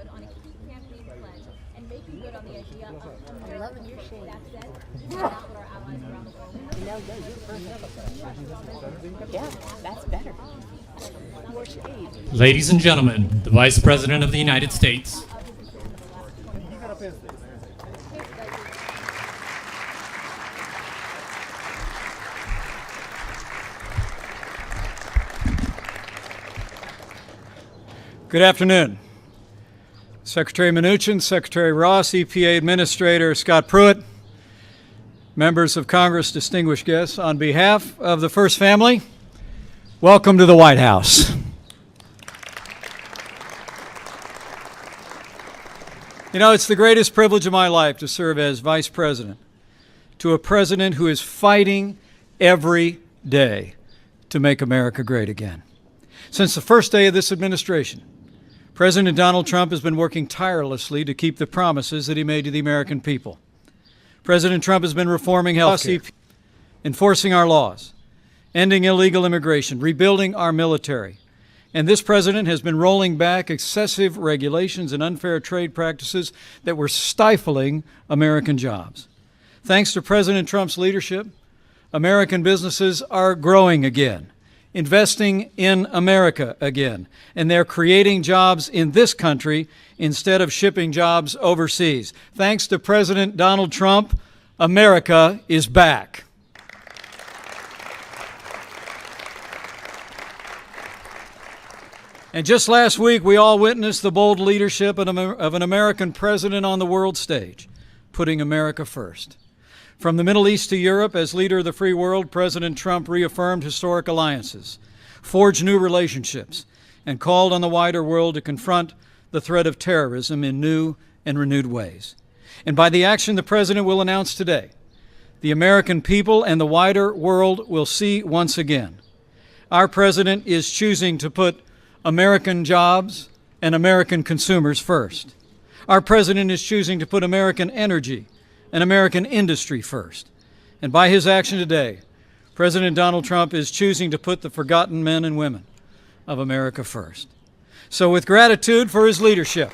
good on a key campaign pledge and making good on the idea of America. That said, this is not what our allies around the world. Yeah, that's better. Ladies and gentlemen, the Vice President of the United States. Good afternoon. Secretary Mnuchin, Secretary Ross, EPA Administrator Scott Pruitt, members of Congress, distinguished guests, on behalf of the First Family, welcome to the White House. You know, it's the greatest privilege of my life to serve as Vice President to a president who is fighting every day to make America great again. Since the first day of this administration, President Donald Trump has been working tirelessly to keep the promises that he made to the American people. President Trump has been reforming health care, enforcing our laws, ending illegal immigration, rebuilding our military. And this president has been rolling back excessive regulations and unfair trade practices that were stifling American jobs. Thanks to President Trump's leadership, American businesses are growing again, investing in America again, and they're creating jobs in this country instead of shipping jobs overseas. Thanks to President Donald Trump, America is back. And just last week, we all witnessed the bold leadership of an American president on the world stage, putting America first. From the Middle East to Europe, as leader of the free world, President Trump reaffirmed historic alliances, forged new relationships, and called on the wider world to confront the threat of terrorism in new and renewed ways. And by the action the President will announce today, the American people and the wider world will see once again. Our President is choosing to put American jobs and American consumers first. Our President is choosing to put American energy and American industry first. And by his action today, President Donald Trump is choosing to put the forgotten men and women of America first. So with gratitude for his leadership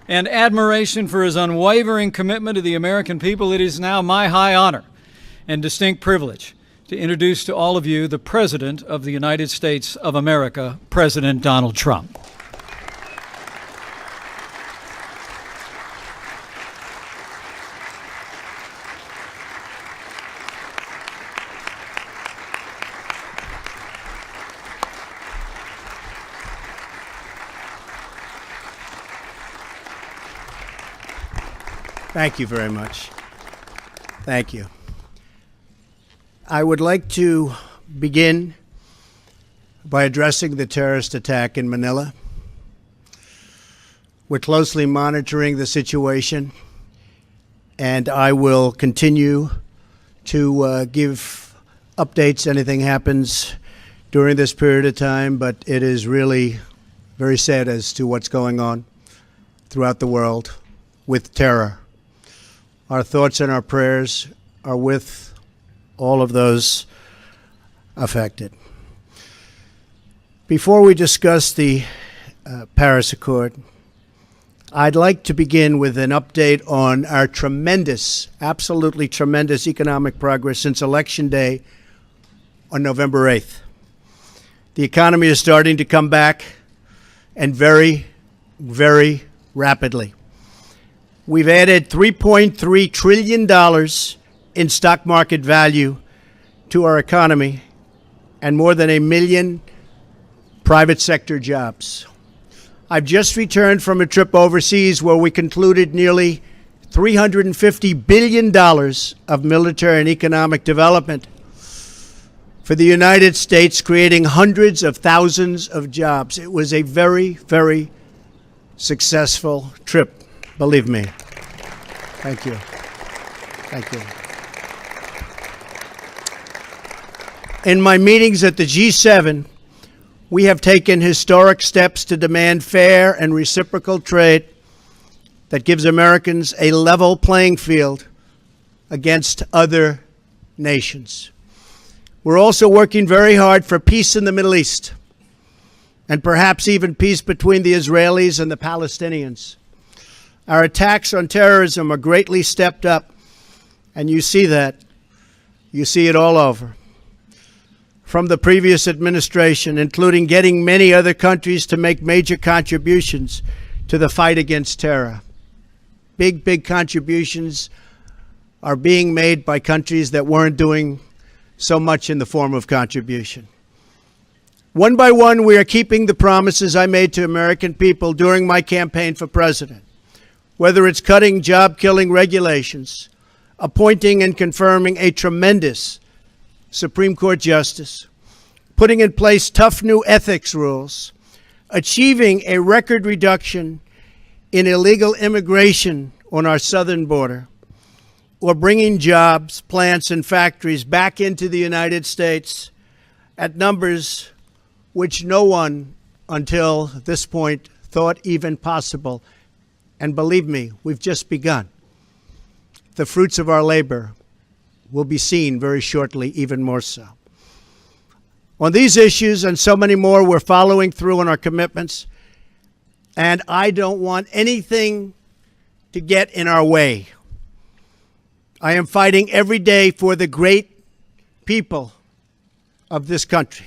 and admiration for his unwavering commitment to the American people, it is now my high honor and distinct privilege to introduce to all of you the President of the United States of America, President Donald Trump. Thank you very much. Thank you. I would like to begin by addressing the terrorist attack in Manila. We're closely monitoring the situation, and I will continue to give updates. Anything happens during this period of time, but it is really very sad as to what's going on throughout the world with terror. Our thoughts and our prayers are with all of those affected. Before we discuss the Paris Accord, I'd like to begin with an update on our tremendous, absolutely tremendous economic progress since Election Day on November 8th. The economy is starting to come back, and very, very rapidly. We've added $3.3 trillion in stock market value to our economy and more than 1 million private sector jobs. I've just returned from a trip overseas where we concluded nearly $350 billion of military and economic development for the United States, creating hundreds of thousands of jobs. It was a very, very successful trip, believe me. Thank you. Thank you. In my meetings at the G7, we have taken historic steps to demand fair and reciprocal trade that gives Americans a level playing field against other nations. We're also working very hard for peace in the Middle East and perhaps even peace between the Israelis and the Palestinians. Our attacks on terrorism are greatly stepped up, and you see that. You see it all over. From the previous administration, including getting many other countries to make major contributions to the fight against terror. Big contributions are being made by countries that weren't doing so much in the form of contribution. One by one, we are keeping the promises I made to American people during my campaign for president, whether it's cutting job-killing regulations, appointing and confirming a tremendous Supreme Court justice, putting in place tough new ethics rules, achieving a record reduction in illegal immigration on our southern border, or bringing jobs, plants, and factories back into the United States at numbers which no one until this point thought even possible. And believe me, we've just begun. The fruits of our labor will be seen very shortly, even more so. On these issues and so many more, we're following through on our commitments, and I don't want anything to get in our way. I am fighting every day for the great people of this country.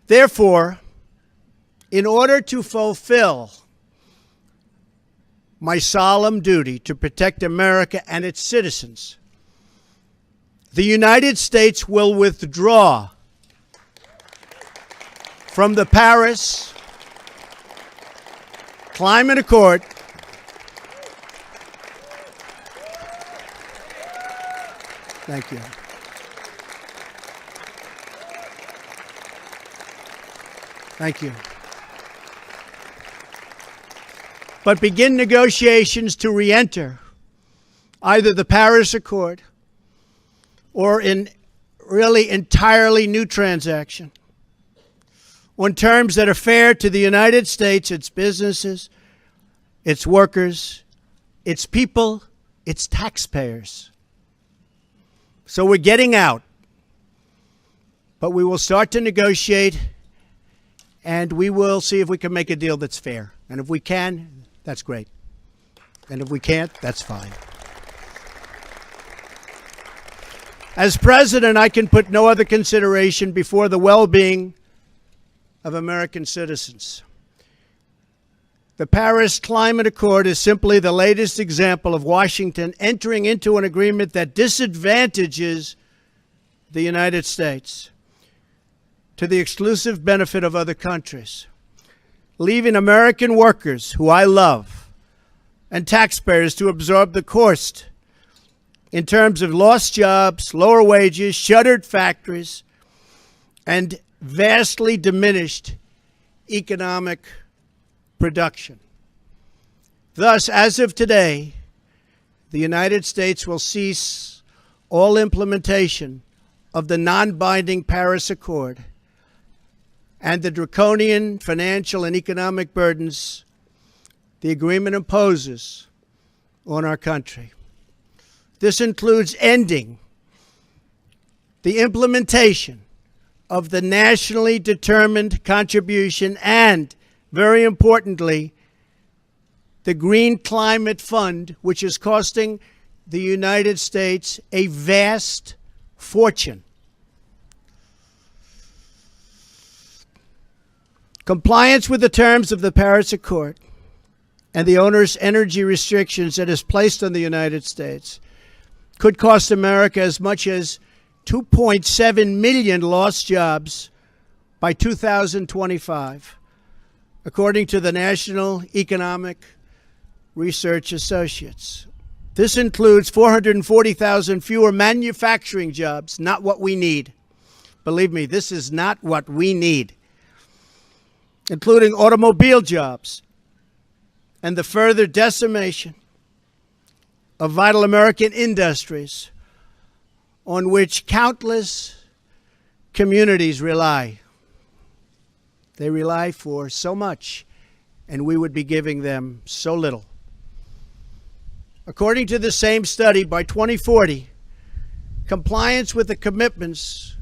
Therefore, in order to fulfill my solemn duty to protect America and its citizens, the United States will withdraw from the Paris Climate Accord Thank you. Thank you. But begin negotiations to re-enter either the Paris Accord or in really entirely new transaction on terms that are fair to the United States, its businesses, its workers, its people, its taxpayers. So we're getting out, but we will start to negotiate, and we will see if we can make a deal that's fair. And if we can, that's great. And if we can't, that's fine. As president, I can put no other consideration before the well-being of American citizens. The Paris Climate Accord is simply the latest example of Washington entering into an agreement that disadvantages the United States to the exclusive benefit of other countries, leaving American workers, who I love, and taxpayers to absorb the cost in terms of lost jobs, lower wages, shuttered factories, and vastly diminished economic production. Thus, as of today, the United States will cease all implementation of the non-binding Paris Accord and the draconian financial and economic burdens the agreement imposes on our country. This includes ending the implementation of the nationally determined contribution and, very importantly, the Green Climate Fund, which is costing the United States a vast fortune. Compliance with the terms of the Paris Accord and the onerous energy restrictions that is placed on the United States could cost America as much as 2.7 million lost jobs by 2025, according to the National Economic Research Associates. This includes 440,000 fewer manufacturing jobs, not what we need. Believe me, this is not what we need. Including automobile jobs and the further decimation of vital American industries on which countless communities rely. They rely for so much, and we would be giving them so little. According to the same study, by 2040, compliance with the commitments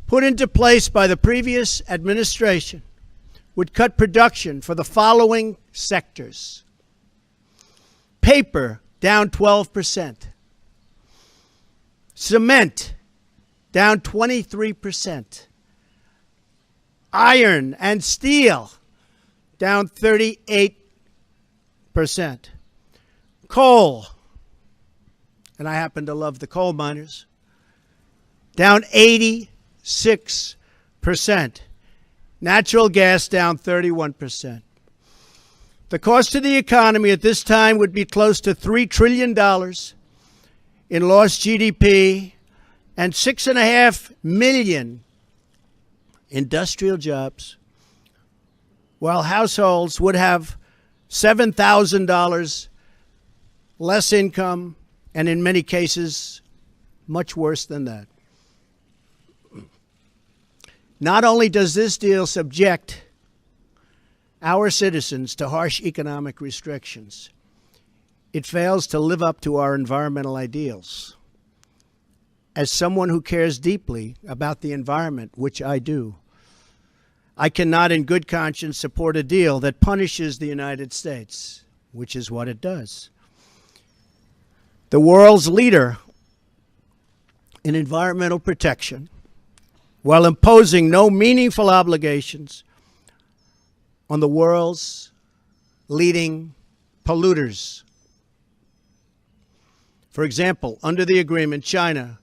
put into place by the previous administration would cut production for the following sectors: paper down 12%, cement down 23%, iron and steel down 38%, coal, and I happen to love the coal miners, down 86%, natural gas down 31%. The cost to the economy at this time would be close to $3 trillion in lost GDP and 6.5 million industrial jobs, while households would have $7,000 less income, and in many cases, much worse than that. Not only does this deal subject our citizens to harsh economic restrictions, it fails to live up to our environmental ideals. As someone who cares deeply about the environment, which I do, I cannot in good conscience support a deal that punishes the United States, which is what it does. The world's leader in environmental protection, while imposing no meaningful obligations on the world's leading polluters. For example, under the agreement, China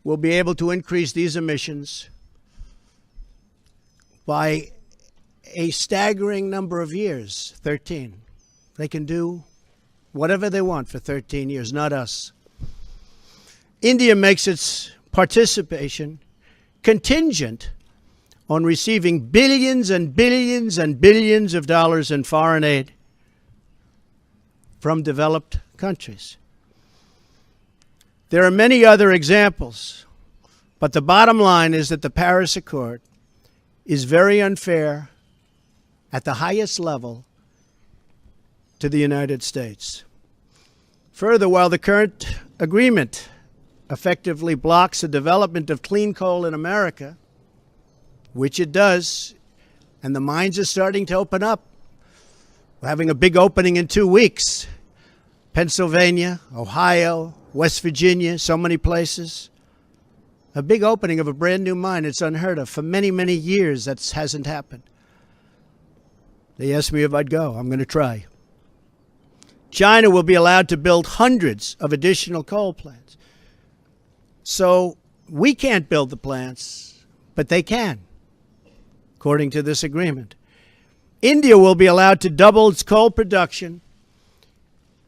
will be able to increase these emissions by a staggering number of years, 13. They can do whatever they want for 13 years, not us. India makes its participation contingent on receiving billions and billions and billions of dollars in foreign aid from developed countries. There are many other examples, but the bottom line is that the Paris Accord is very unfair at the highest level to the United States. Further, while the current agreement effectively blocks the development of clean coal in America, which it does, and the mines are starting to open up. We're having a big opening in 2 weeks. Pennsylvania, Ohio, West Virginia, so many places. A big opening of a brand new mine. It's unheard of. For many, many years, that hasn't happened. They asked me if I'd go. I'm going to try. China will be allowed to build hundreds of additional coal plants. So we can't build the plants, but they can, according to this agreement. India will be allowed to double its coal production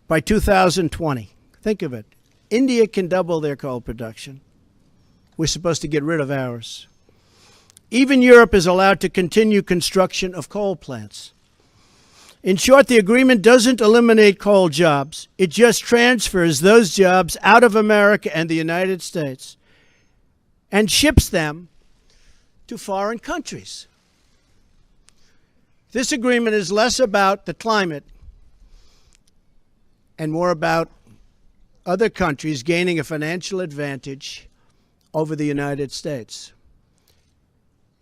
by 2020. Think of it. India can double their coal production. We're supposed to get rid of ours. Even Europe is allowed to continue construction of coal plants. In short, the agreement doesn't eliminate coal jobs. It just transfers those jobs out of America and the United States and ships them to foreign countries. This agreement is less about the climate and more about other countries gaining a financial advantage over the United States.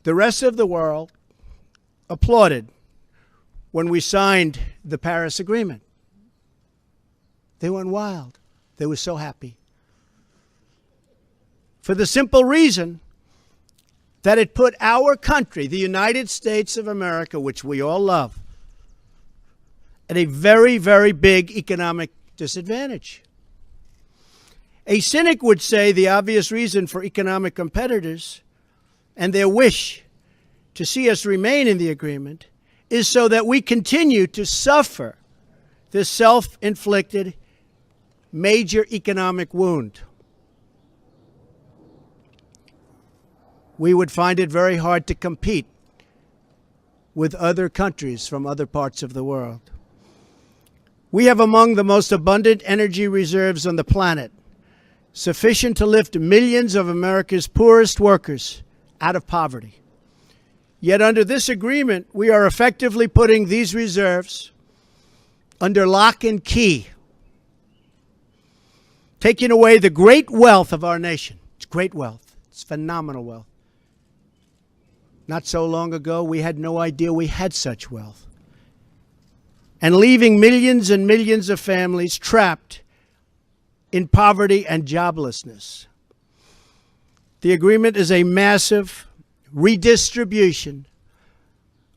The rest of the world applauded when we signed the Paris Agreement. They went wild. They were so happy. For the simple reason that it put our country, the United States of America, which we all love, at a very, very big economic disadvantage. A cynic would say the obvious reason for economic competitors and their wish to see us remain in the agreement is so that we continue to suffer this self-inflicted major economic wound. We would find it very hard to compete with other countries from other parts of the world. We have among the most abundant energy reserves on the planet, sufficient to lift millions of America's poorest workers out of poverty. Yet under this agreement, we are effectively putting these reserves under lock and key, taking away the great wealth of our nation. It's great wealth. It's phenomenal wealth. Not so long ago, we had no idea we had such wealth, and leaving millions and millions of families trapped in poverty and joblessness. The agreement is a massive redistribution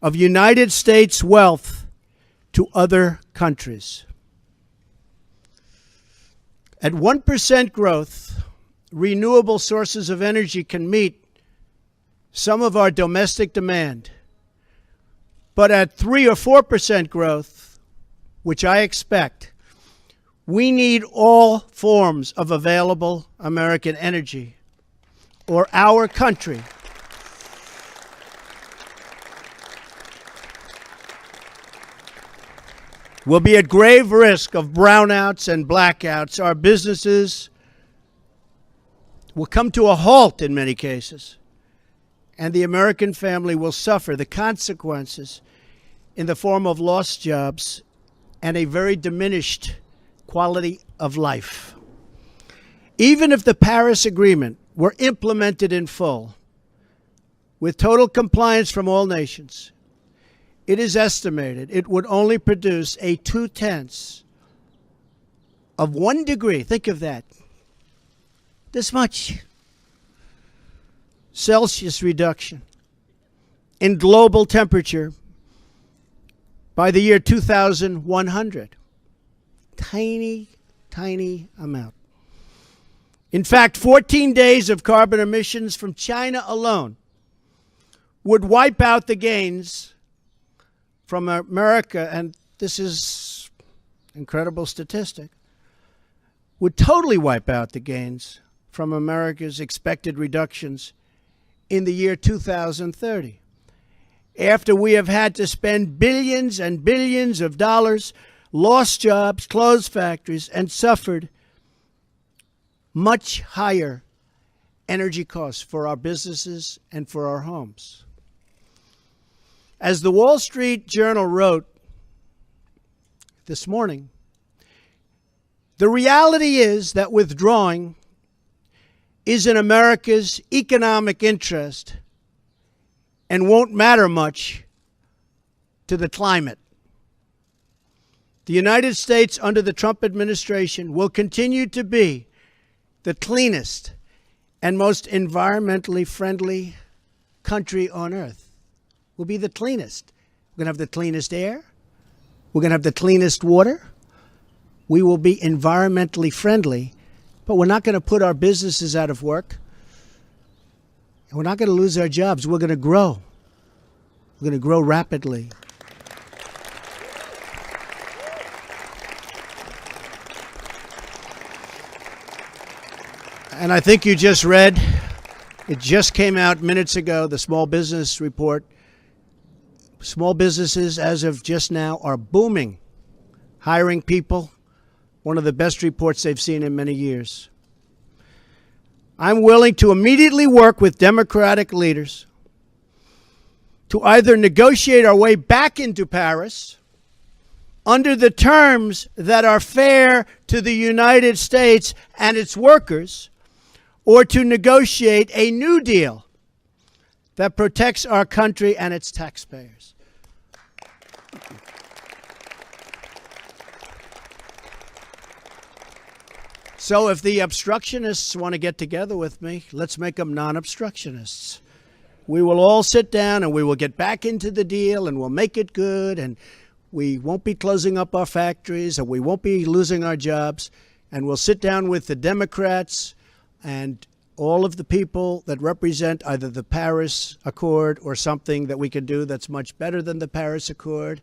of United States wealth to other countries. At 1% growth, renewable sources of energy can meet some of our domestic demand. But at 3 or 4% growth, which I expect, we need all forms of available American energy, or our country will be at grave risk of brownouts and blackouts. Our businesses will come to a halt in many cases, and the American family will suffer the consequences in the form of lost jobs and a very diminished quality of life. Even if the Paris Agreement were implemented in full, with total compliance from all nations, it is estimated it would only produce a 0.2 of 1 degree. Think of that. This much Celsius reduction in global temperature by the year 2100. Tiny, tiny amount. In fact, 14 days of carbon emissions from China alone would wipe out the gains from America, and this is an incredible statistic, would totally wipe out the gains from America's expected reductions in the year 2030. After we have had to spend billions and billions of dollars, lost jobs, closed factories, and suffered much higher energy costs for our businesses and for our homes. As the Wall Street Journal wrote this morning, the reality is that withdrawing is in America's economic interest and won't matter much to the climate. The United States under the Trump administration will continue to be the cleanest and most environmentally friendly country on earth. We'll be the cleanest. We're going to have the cleanest air. We're going to have the cleanest water. We will be environmentally friendly, but we're not going to put our businesses out of work. And we're not going to lose our jobs. We're going to grow. We're going to grow rapidly. And I think you just read, it just came out minutes ago, the Small Business Report. Small businesses, as of just now, are booming, hiring people, one of the best reports they've seen in many years. I'm willing to immediately work with Democratic leaders to either negotiate our way back into Paris under the terms that are fair to the United States and its workers, or to negotiate a new deal that protects our country and its taxpayers. So if the obstructionists want to get together with me, let's make them non-obstructionists. We will all sit down and we will get back into the deal and we'll make it good, and we won't be closing up our factories and we won't be losing our jobs, and we'll sit down with the Democrats and all of the people that represent either the Paris Accord or something that we can do that's much better than the Paris Accord.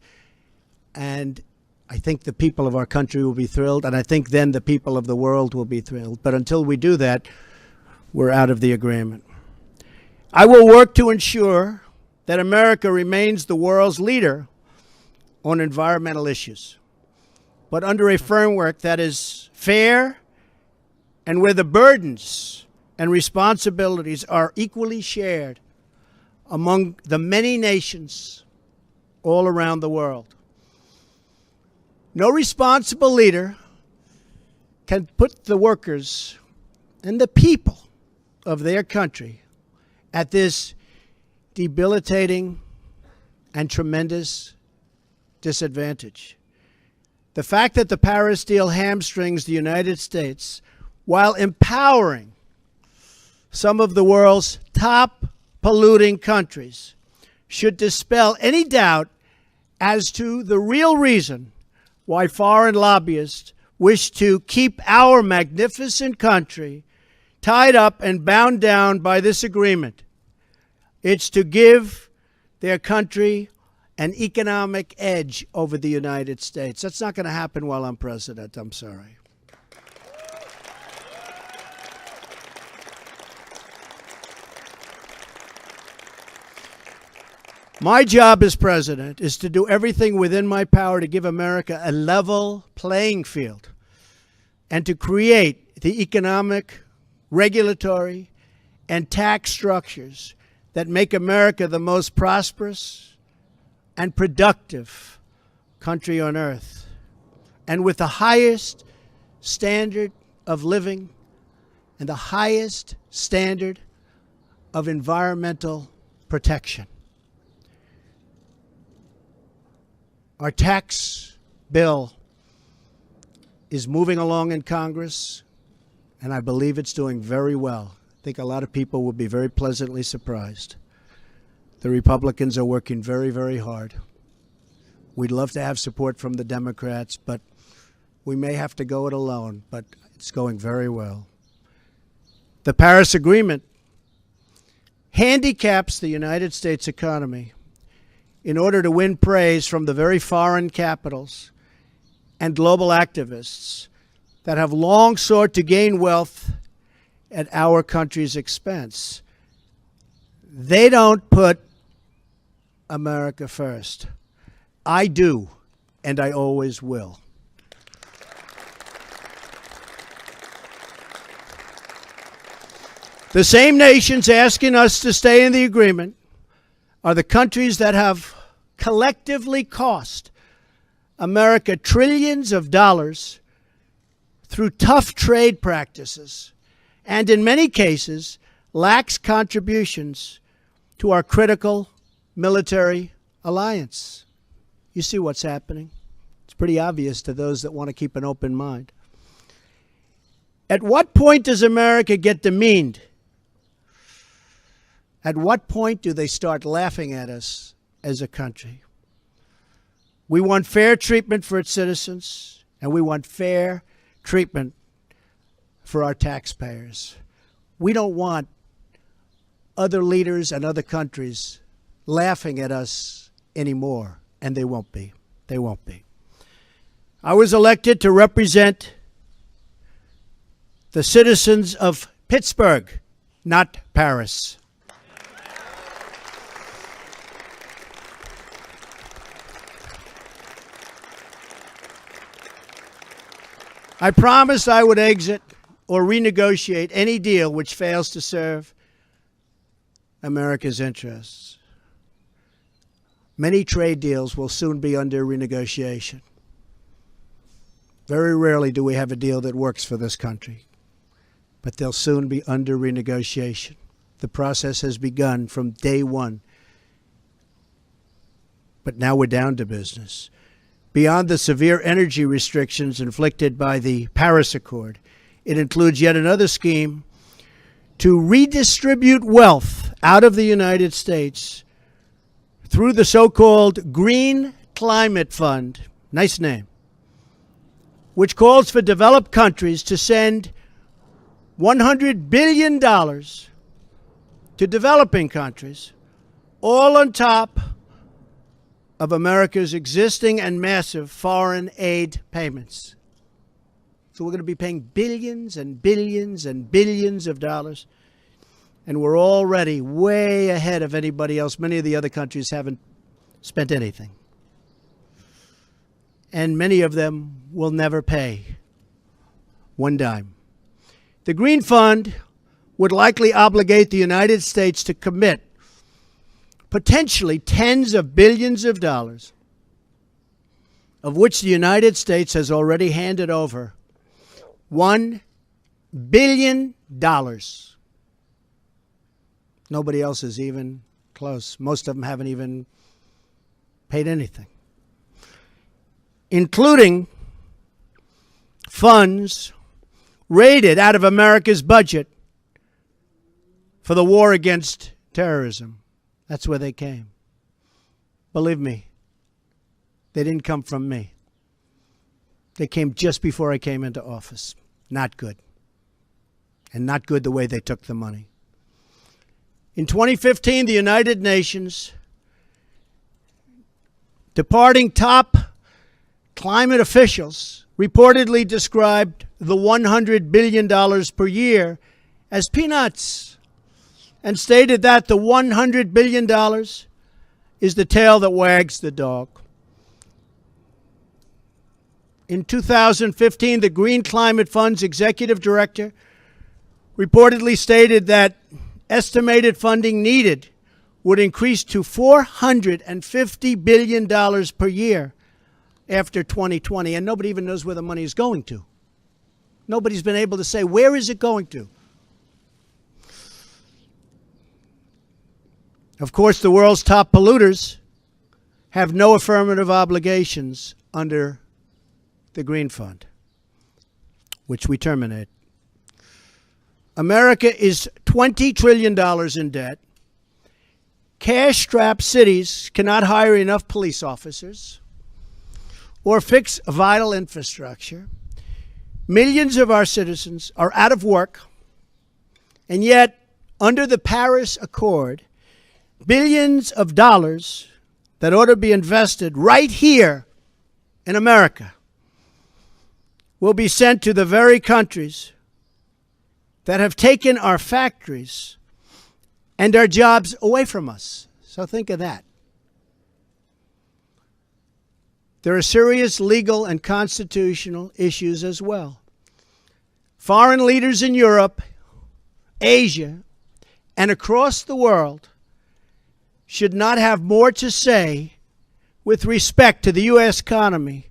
And I think the people of our country will be thrilled, and I think then the people of the world will be thrilled. But until we do that, we're out of the agreement. I will work to ensure that America remains the world's leader on environmental issues, but under a framework that is fair and where the burdens and responsibilities are equally shared among the many nations all around the world. No responsible leader can put the workers and the people of their country at this debilitating and tremendous disadvantage. The fact that the Paris deal hamstrings the United States while empowering some of the world's top polluting countries should dispel any doubt as to the real reason why foreign lobbyists wish to keep our magnificent country tied up and bound down by this agreement. It's to give their country an economic edge over the United States. That's not going to happen while I'm president. I'm sorry. My job as president is to do everything within my power to give America a level playing field and to create the economic, regulatory, and tax structures that make America the most prosperous and productive country on earth, and with the highest standard of living and the highest standard of environmental protection. Our tax bill is moving along in Congress, and I believe it's doing very well. I think a lot of people will be very pleasantly surprised. The Republicans are working very, very hard. We'd love to have support from the Democrats, but we may have to go it alone, but it's going very well. The Paris Agreement handicaps the United States economy in order to win praise from the very foreign capitals and global activists that have long sought to gain wealth at our country's expense. They don't put America first. I do, and I always will. The same nations asking us to stay in the agreement are the countries that have collectively cost America trillions of dollars through tough trade practices and, in many cases, lax contributions to our critical military alliance. You see what's happening. It's pretty obvious to those that want to keep an open mind. At what point does America get demeaned? At what point do they start laughing at us as a country? We want fair treatment for its citizens, and we want fair treatment for our taxpayers. We don't want other leaders and other countries laughing at us anymore, and they won't be. They won't be. I was elected to represent the citizens of Pittsburgh, not Paris. I promised I would exit or renegotiate any deal which fails to serve America's interests. Many trade deals will soon be under renegotiation. Very rarely do we have a deal that works for this country, but they'll soon be under renegotiation. The process has begun from day one, but now we're down to business. Beyond the severe energy restrictions inflicted by the Paris Accord, it includes yet another scheme to redistribute wealth out of the United States through the so-called Green Climate Fund, nice name, which calls for developed countries to send $100 billion to developing countries, all on top of America's existing and massive foreign aid payments. So we're going to be paying billions and billions and billions of dollars, and we're already way ahead of anybody else. Many of the other countries haven't spent anything, and many of them will never pay one dime. The Green Fund would likely obligate the United States to commit potentially tens of billions of dollars, of which the United States has already handed over $1 billion. Nobody else is even close. Most of them haven't even paid anything, including funds raided out of America's budget for the war against terrorism. That's where they came. Believe me, they didn't come from me. They came just before I came into office. Not good. And not good the way they took the money. In 2015, the United Nations, departing top climate officials, reportedly described the $100 billion per year as peanuts and stated that the $100 billion is the tail that wags the dog. In 2015, the Green Climate Fund's executive director reportedly stated that estimated funding needed would increase to $450 billion per year after 2020, and nobody even knows where the money is going to. Nobody's been able to say, where is it going to? Of course, the world's top polluters have no affirmative obligations under the Green Fund, which we terminate. America is $20 trillion in debt. Cash-strapped cities cannot hire enough police officers or fix vital infrastructure. Millions of our citizens are out of work, and yet, under the Paris Accord, billions of dollars that ought to be invested right here in America will be sent to the very countries that have taken our factories and our jobs away from us. So think of that. There are serious legal and constitutional issues as well. Foreign leaders in Europe, Asia, and across the world should not have more to say with respect to the U.S. economy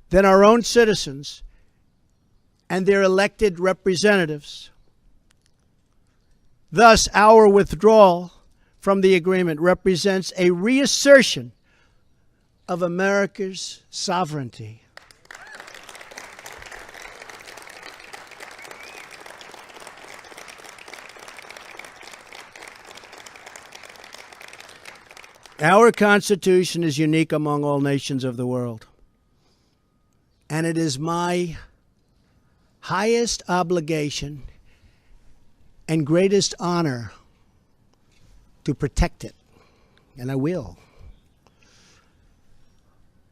than our own citizens and their elected representatives. Thus, our withdrawal from the agreement represents a reassertion of America's sovereignty. Our Constitution is unique among all nations of the world. And it is my highest obligation and greatest honor to protect it. And I will.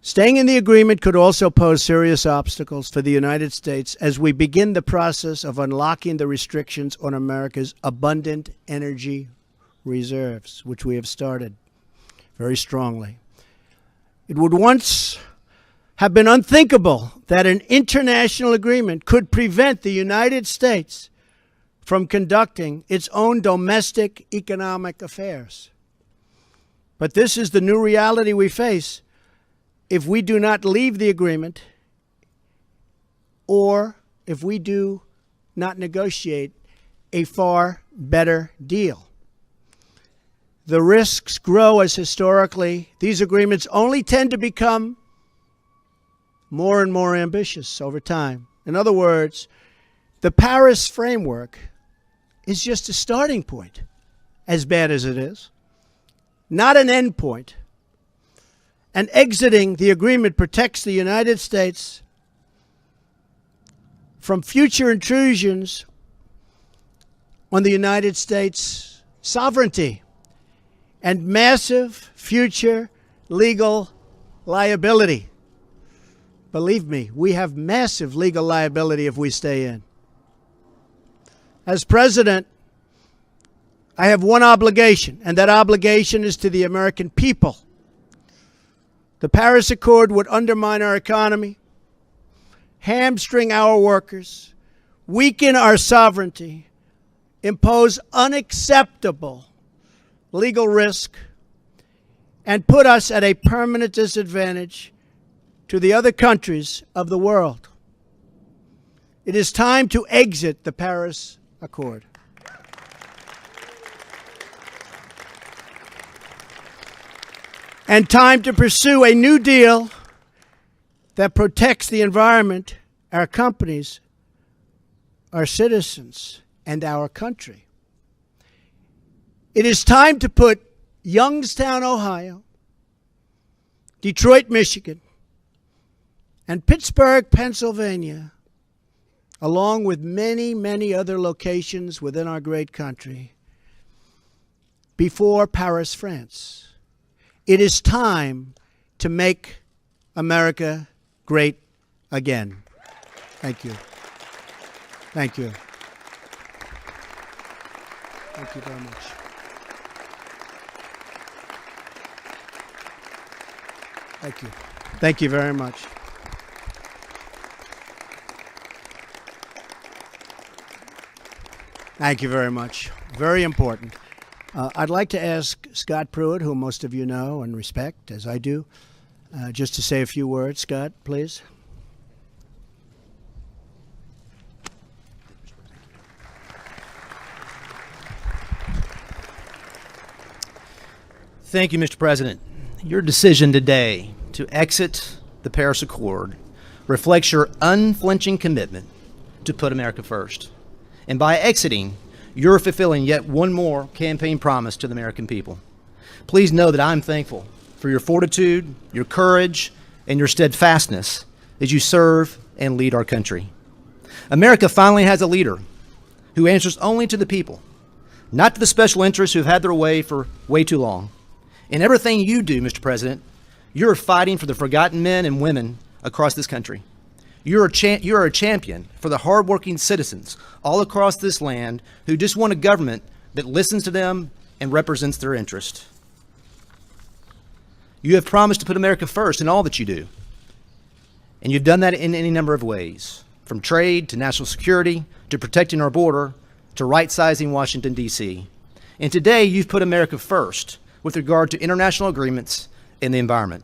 Staying in the agreement could also pose serious obstacles for the United States as we begin the process of unlocking the restrictions on America's abundant energy reserves, which we have started very strongly. It would once have been unthinkable that an international agreement could prevent the United States from conducting its own domestic economic affairs. But this is the new reality we face if we do not leave the agreement or if we do not negotiate a far better deal. The risks grow as historically these agreements only tend to become more and more ambitious over time. In other words, the Paris framework is just a starting point, as bad as it is, not an end point. And exiting the agreement protects the United States from future intrusions on the United States' sovereignty and massive future legal liability. Believe me, we have massive legal liability if we stay in. As president, I have one obligation, and that obligation is to the American people. The Paris Accord would undermine our economy, hamstring our workers, weaken our sovereignty, impose unacceptable legal risk, and put us at a permanent disadvantage to the other countries of the world. It is time to exit the Paris Accord. and time to pursue a new deal that protects the environment, our companies, our citizens, and our country. It is time to put Youngstown, Ohio, Detroit, Michigan, and Pittsburgh, Pennsylvania, along with many, many other locations within our great country, before Paris, France. It is time to make America great again. Thank you. Thank you. Thank you very much. Thank you. Thank you very much. Thank you very much. Very important. I'd like to ask Scott Pruitt, who most of you know and respect, as I do, just to say a few words. Scott, please. Thank you, Mr. President. Your decision today to exit the Paris Accord reflects your unflinching commitment to put America first. And by exiting, you're fulfilling yet one more campaign promise to the American people. Please know that I'm thankful for your fortitude, your courage, and your steadfastness as you serve and lead our country. America finally has a leader who answers only to the people, not to the special interests who have had their way for way too long. In everything you do, Mr. President, you're fighting for the forgotten men and women across this country. You're a champion for the hardworking citizens all across this land who just want a government that listens to them and represents their interest. You have promised to put America first in all that you do. And you've done that in any number of ways, from trade to national security to protecting our border to right-sizing Washington, D.C. And today you've put America first with regard to international agreements and the environment.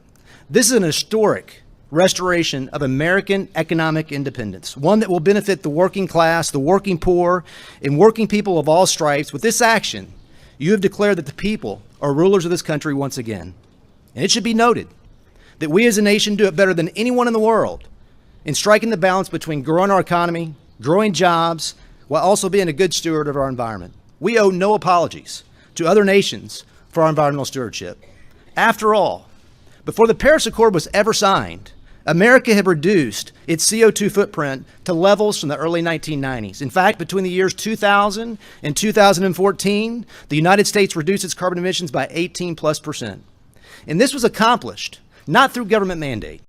This is an historic restoration of American economic independence, one that will benefit the working class, the working poor, and working people of all stripes. With this action, you have declared that the people are rulers of this country once again. And it should be noted that we as a nation do it better than anyone in the world in striking the balance between growing our economy, growing jobs, while also being a good steward of our environment. We owe no apologies to other nations for our environmental stewardship. After all, before the Paris Accord was ever signed, America had reduced its CO2 footprint to levels from the early 1990s. In fact, between the years 2000 and 2014, the United States reduced its carbon emissions by 18+%. And this was accomplished not through government mandate,